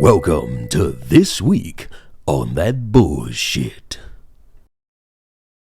Welcome to This Week on That Bullshit.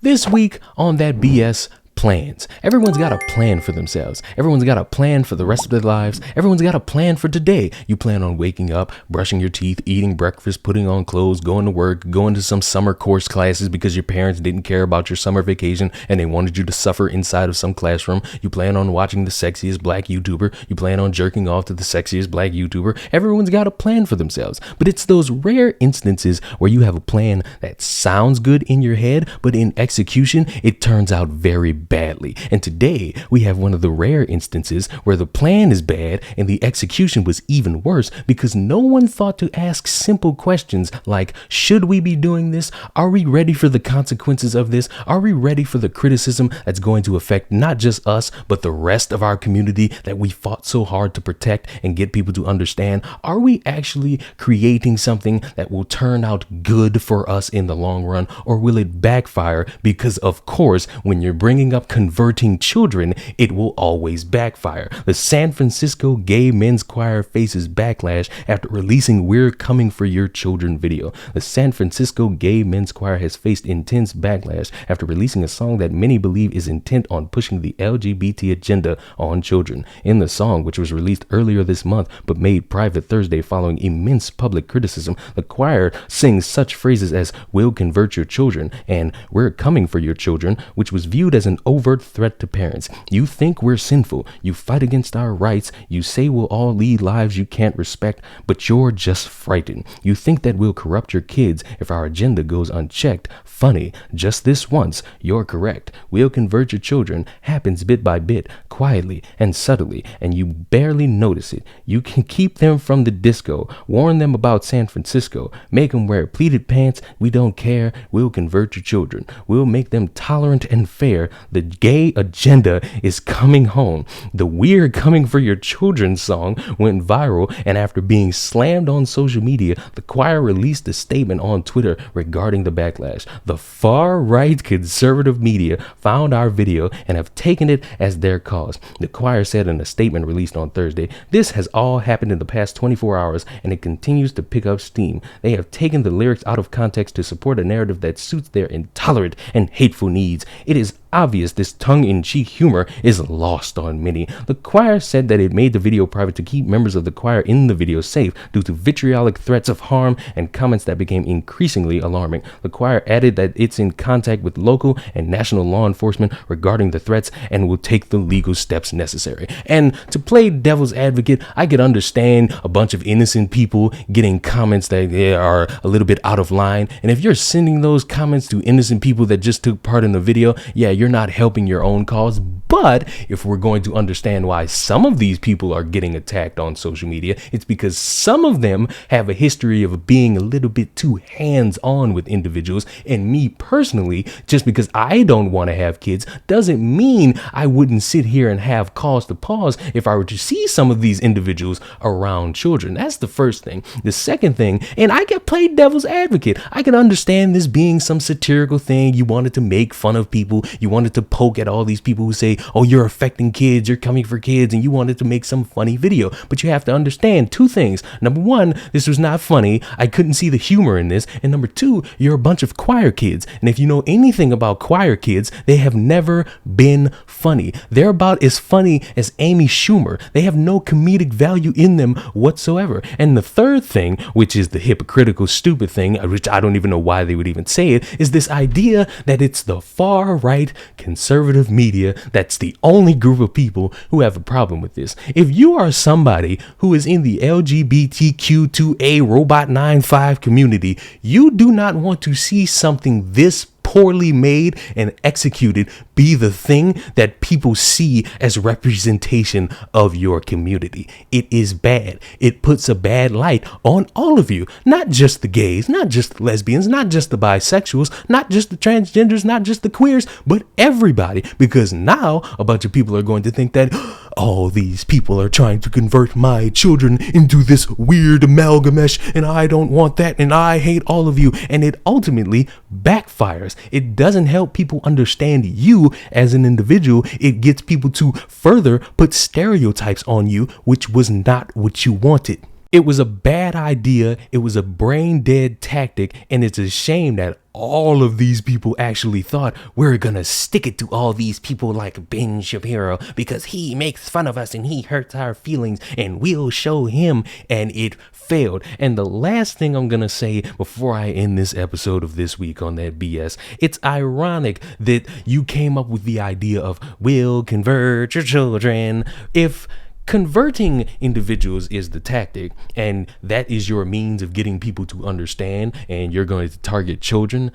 This week on That BS, plans. Everyone's got a plan for themselves. Everyone's got a plan for the rest of their lives. Everyone's got a plan for today. You plan on waking up, brushing your teeth, eating breakfast, putting on clothes, going to work, going to some summer course classes because your parents didn't care about your summer vacation and they wanted you to suffer inside of some classroom. You plan on watching the sexiest black YouTuber. You plan on jerking off to the sexiest black YouTuber. Everyone's got a plan for themselves. But it's those rare instances where you have a plan that sounds good in your head, but in execution, it turns out very badly. And today we have one of the rare instances where the plan is bad and the execution was even worse because no one thought to ask simple questions like, should we be doing this? Are we ready for the consequences of this? Are we ready for the criticism that's going to affect not just us, but the rest of our community that we fought so hard to protect and get people to understand? Are we actually creating something that will turn out good for us in the long run, or will it backfire? Because of course, when you're bringing up converting children, it will always backfire. The San Francisco Gay Men's Choir faces backlash after releasing We're Coming for Your Children video. The San Francisco Gay Men's Choir has faced intense backlash after releasing a song that many believe is intent on pushing the LGBT agenda on children. In the song, which was released earlier this month but made private Thursday following immense public criticism, the choir sings such phrases as "We'll convert your children" and "We're coming for your children," which was viewed as an overt threat to parents. You think we're sinful. You fight against our rights. You say we'll all lead lives you can't respect, but you're just frightened. You think that we'll corrupt your kids if our agenda goes unchecked. Funny, just this once, you're correct. We'll convert your children happens bit by bit, quietly and subtly, and you barely notice it. You can keep them from the disco, warn them about San Francisco, make them wear pleated pants. We don't care. We'll convert your children. We'll make them tolerant and fair. The gay agenda is coming home. The We're Coming for Your Children song went viral, and after being slammed on social media, the choir released a statement on Twitter regarding the backlash. The far-right conservative media found our video and have taken it as their cause. The choir said in a statement released on Thursday, "This has all happened in the past 24 hours and it continues to pick up steam. They have taken the lyrics out of context to support a narrative that suits their intolerant and hateful needs. It is obvious this tongue-in-cheek humor is lost on many." The choir said that it made the video private to keep members of the choir in the video safe due to vitriolic threats of harm and comments that became increasingly alarming. The choir added that it's in contact with local and national law enforcement regarding the threats and will take the legal steps necessary. And to play devil's advocate, I could understand a bunch of innocent people getting comments that they are a little bit out of line. And if you're sending those comments to innocent people that just took part in the video, yeah, you're not helping your own cause. But if we're going to understand why some of these people are getting attacked on social media, it's because some of them have a history of being a little bit too hands-on with individuals. And me personally, just because I don't want to have kids doesn't mean I wouldn't sit here and have cause to pause if I were to see some of these individuals around children. That's the first thing. The second thing, and I get played devil's advocate. I can understand this being some satirical thing. You wanted to make fun of people. You wanted to poke at all these people who say, "Oh, you're affecting kids, you're coming for kids," and you wanted to make some funny video. But you have to understand two things. Number one, this was not funny. I couldn't see the humor in this. And number two, you're a bunch of choir kids. And if you know anything about choir kids, they have never been funny. They're about as funny as Amy Schumer. They have no comedic value in them whatsoever. And the third thing, which is the hypocritical, stupid thing, which I don't even know why they would even say it, is this idea that it's the far right conservative media that's the only group of people who have a problem with this. If you are somebody who is in the LGBTQ2A Robot 95 community, you do not want to see something this poorly made and executed be the thing that people see as representation of your community. It is bad. It puts a bad light on all of you, not just the gays, not just the lesbians, not just the bisexuals, not just the transgenders, not just the queers, but everybody, because now a bunch of people are going to think that all these people are trying to convert my children into this weird amalgamesh, and I don't want that, and I hate all of you, and it ultimately backfires. It doesn't help people understand you as an individual. It gets people to further put stereotypes on you, which was not what you wanted. It was a bad idea. It was a brain dead tactic. And it's a shame that all of these people actually thought we're going to stick it to all these people like Ben Shapiro because he makes fun of us and he hurts our feelings and we'll show him. And it failed. And the last thing I'm going to say before I end this episode of This Week on That BS, it's ironic that you came up with the idea of we'll convert your children. If converting individuals is the tactic and that is your means of getting people to understand and you're going to target children,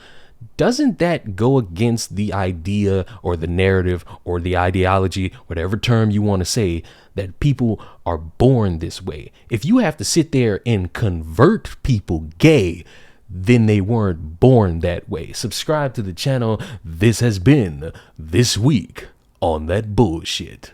doesn't that go against the idea or the narrative or the ideology, whatever term you want to say, that people are born this way? If you have to sit there and convert people gay, then they weren't born that way. Subscribe to the channel. This has been This Week on That Bullshit.